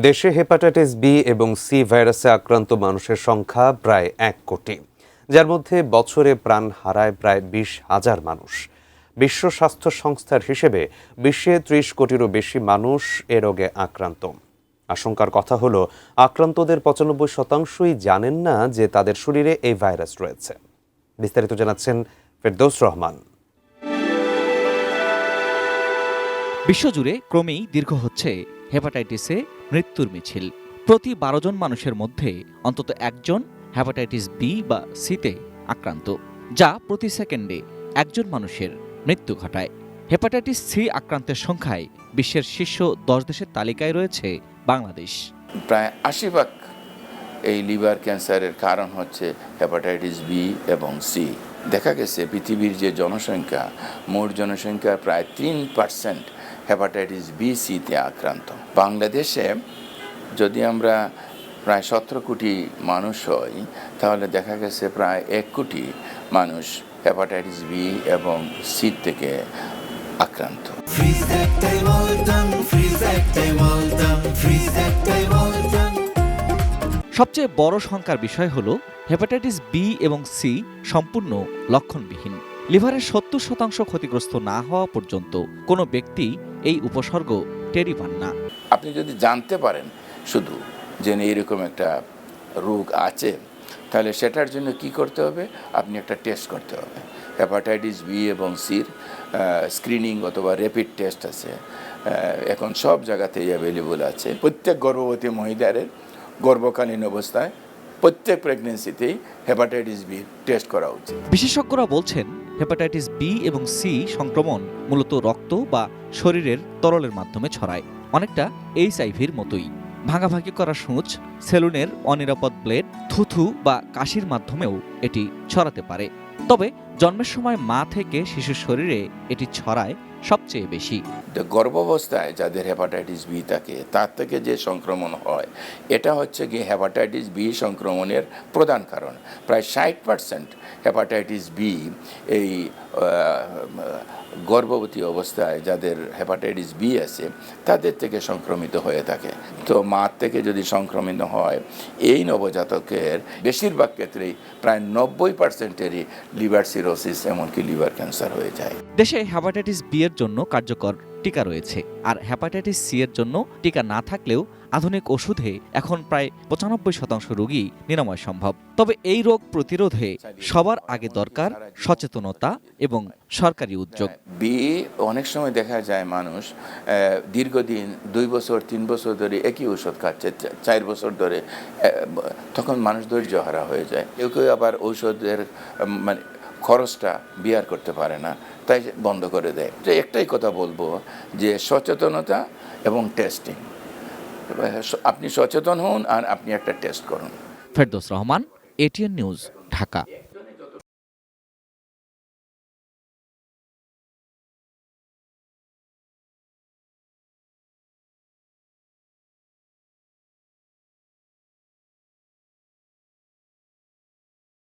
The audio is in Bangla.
দেশে হেপাটাইটিস বি এবং সি ভাইরাসে আক্রান্ত মানুষের সংখ্যা প্রায় ১ কোটি, যার মধ্যে বছরে প্রাণ হারায় প্রায় ২০,০০০ মানুষ। বিশ্ব স্বাস্থ্য সংস্থার হিসেবে বিশ্বে ৩০ কোটিরও বেশি মানুষ এ রোগে আক্রান্ত। আশঙ্কার কথা হলো, আক্রান্তদের ৯৫%ই জানেন না যে তাদের শরীরে এই ভাইরাস রয়েছে। বিস্তারিত জানাচ্ছেন ফেরদৌস রহমান। বিশ্বজুড়ে ক্রমেই দীর্ঘ হচ্ছে হেপাটাইটিসে মৃত্যুর মিছিল। প্রতি ১২ জন মানুষের মধ্যে অন্তত একজন হেপাটাইটিস বি বা সিতে আক্রান্ত, যা প্রতি সেকেন্ডে একজন মানুষের মৃত্যু ঘটায়। হেপাটাইটিস সি আক্রান্তের সংখ্যায় বিশ্বের শীর্ষ ১০ দেশের তালিকায় রয়েছে বাংলাদেশ। প্রায় ৮০% এই লিভার ক্যান্সারের কারণ হচ্ছে হেপাটাইটিস বি এবং সি। দেখা গেছে পৃথিবীর যে জনসংখ্যা, মোট জনসংখ্যার প্রায় ৩% হেপাটাইটিস বি সিতে আক্রান্ত। বাংলাদেশে যদি আমরা প্রায় ১৭ কোটি মানুষ হই, তাহলে দেখা গেছে প্রায় ১ কোটি মানুষ হেপাটাইটিস বি এবং সি থেকে আক্রান্ত। সবচেয়ে বড় শঙ্কার বিষয় হল হেপাটাইটিস বি এবং সি সম্পূর্ণ লক্ষণবিহীন। লিভারের ৭০% ক্ষতিগ্রস্ত না হওয়া পর্যন্ত কোনো ব্যক্তি এই উপসর্গ টেরই পান না। আপনি যদি জানতে পারেন শুধু যে এইরকম একটা রোগ আছে, তাহলে সেটার জন্য কি করতে হবে? আপনি একটা টেস্ট করতে হবে। হেপাটাইটিস বি এবং সির স্ক্রিনিং অথবা র্যাপিড টেস্ট আছে, এখন সব জায়গাতেই অ্যাভেলেবল আছে। প্রত্যেক গর্ভবতী মহিলাদের গর্ভকালীন অবস্থায় প্রত্যেক প্রেগনেন্সিতেই হেপাটাইটিস বি টেস্ট করা উচিত। বিশেষজ্ঞরা বলছেন, হেপাটাইটিস বি এবং সি সংক্রমণ মূলত রক্ত বা শরীরের তরলের মাধ্যমে ছড়ায়, অনেকটা এইচআইভির মতোই। ভাগাভাগি করা সূঁচ, সেলুনের অনিরাপদ ব্লেড, থুথু বা কাশির মাধ্যমেও এটি ছড়াতে পারে। তবে জন্মের সময় মা থেকে শিশুর শরীরে এটি ছড়ায় সবচেয়ে বেশি। গর্ভাবস্থায় যাদের হেপাটাইটিস বি থাকে, তার থেকে যে সংক্রমণ হয়, এটা হচ্ছে গিয়ে হেপাটাইটিস বি সংক্রমণের প্রধান কারণ। প্রায় ৬০% হেপাটাইটিস বি এই গর্ভবতী অবস্থায় যাদের হেপাটাইটিস বি আছে, তাদের থেকে সংক্রমিত হয়ে থাকে। তো মার থেকে যদি সংক্রমিত হয়, এই নবজাতকের বেশিরভাগ ক্ষেত্রেই প্রায় ৯০%-এরই লিভার সিরোসিস, এমনকি লিভার ক্যান্সার হয়ে যায়। দেশে হেপাটাইটিস বি এর জন্য কার্যকর টিকা রয়েছে, আর হেপাটাইটিস সি এর জন্য টিকা না থাকলেও আধুনিক ওষুধে এখন প্রায় ৯৫% রোগী নিরাময় সম্ভব। তবে এই রোগ প্রতিরোধে সবার আগে দরকার সচেতনতা এবং সরকারি উদ্যোগ। বি অনেক সময় দেখা যায় মানুষ দীর্ঘদিন ২ বছর ৩ বছর ধরে একই ওষুধ খাচ্ছে, ৪ বছর ধরে, তখন মানুষ ধৈর্যহারা হয়ে যায়। কেউ কেউ আবার ঔষধের মানে খরচটা বিয়ার করতে পারে না, তাই বন্ধ করে দেয়। তো একটাই কথা বলবো, যে সচেতনতা এবং টেস্টিং। আপনি সচেতন হন আর আপনি একটা টেস্ট করুন। Ferdous Rahman, ATN news, Dhaka.